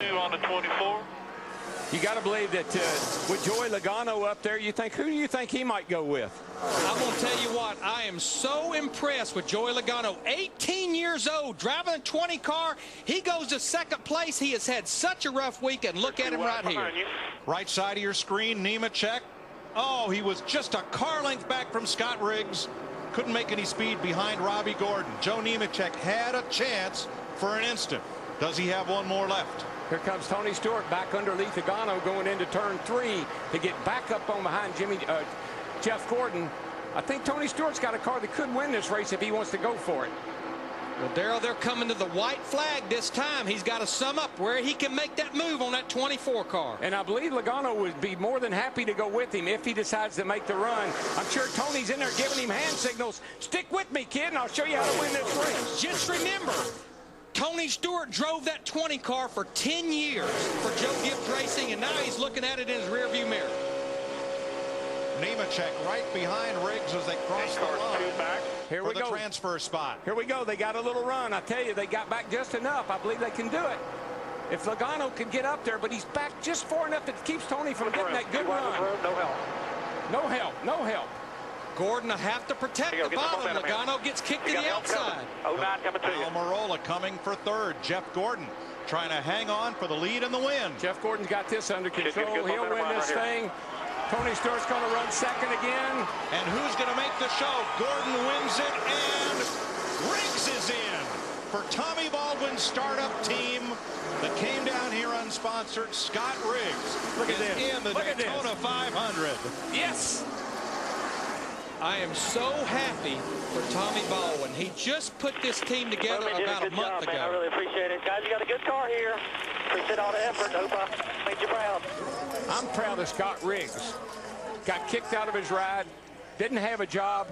On the 24. You got to believe that with Joey Logano up there, who do you think he might go with? I'm going to tell you what, I am so impressed with Joey Logano. 18 years old, driving a 20 car. He goes to second place. He has had such a rough week, and look at him right here. Right side of your screen, Nemechek. Oh, he was just a car length back from Scott Riggs. Couldn't make any speed behind Robbie Gordon. Joe Nemechek had a chance for an instant. Does he have one more left? Here comes Tony Stewart back underneath Logano going into turn 3 to get back up on behind Jeff Gordon. I think Tony Stewart's got a car that could win this race if he wants to go for it. Well, Darrell, they're coming to the white flag this time. He's got to sum up where he can make that move on that 24 car. And I believe Logano would be more than happy to go with him if he decides to make the run. I'm sure Tony's in there giving him hand signals. Stick with me, kid, and I'll show you how to win this race. Just remember, Tony Stewart drove that 20 car for 10 years for Joe Gibbs Racing, and now he's looking at it in his rearview mirror. Nemechek right behind Riggs as they cross the line. Here we go. Transfer spot. Here we go. They got a little run. I tell you, they got back just enough. I believe they can do it. If Logano can get up there, but he's back just far enough that keeps Tony from getting that good run. No help. No help. No help. Gordon will have to protect the bottom. Logano gets kicked to the outside. 09 coming to you. Almirola coming for third. Jeff Gordon trying to hang on for the lead and the win. Jeff Gordon's got this under control. He'll win this thing. Tony Stewart's going to run second again. And who's going to make the show? Gordon wins it, and Riggs is in for Tommy Baldwin's startup team that came down here unsponsored. Scott Riggs Look at this. in the Daytona 500. Yes. I am so happy for Tommy Baldwin. He just put this team together about a month ago. Man. I really appreciate it. Guys, you got a good car here. Appreciate all the effort. Hope I made you proud. I'm proud of Scott Riggs. Got kicked out of his ride, didn't have a job,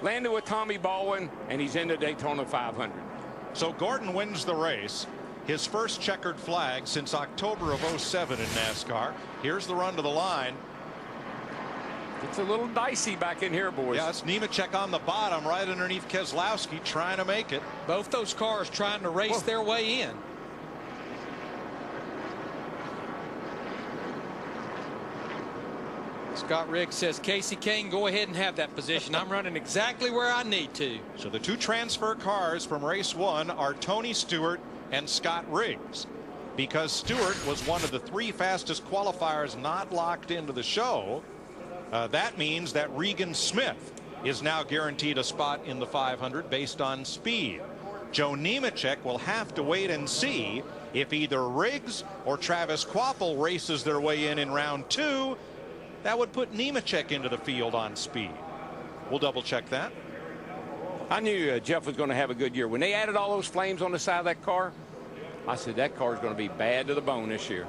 landed with Tommy Baldwin, and he's in the Daytona 500. So Gordon wins the race. His first checkered flag since October of '07 in NASCAR. Here's the run to the line. It's a little dicey back in here, boys. Yeah, it's Nemechek on the bottom, right underneath Keselowski, trying to make it. Both those cars trying to race their way in. Scott Riggs says, Casey Kane, go ahead and have that position. I'm running exactly where I need to. So the two transfer cars from race 1 are Tony Stewart and Scott Riggs. Because Stewart was one of the 3 fastest qualifiers not locked into the show, that means that Regan Smith is now guaranteed a spot in the 500 based on speed. Joe Nemechek will have to wait and see if either Riggs or Travis Kvapil races their way in round 2. That would put Nemechek into the field on speed. We'll double check that. I knew Jeff was going to have a good year. When they added all those flames on the side of that car, I said that car is going to be bad to the bone this year.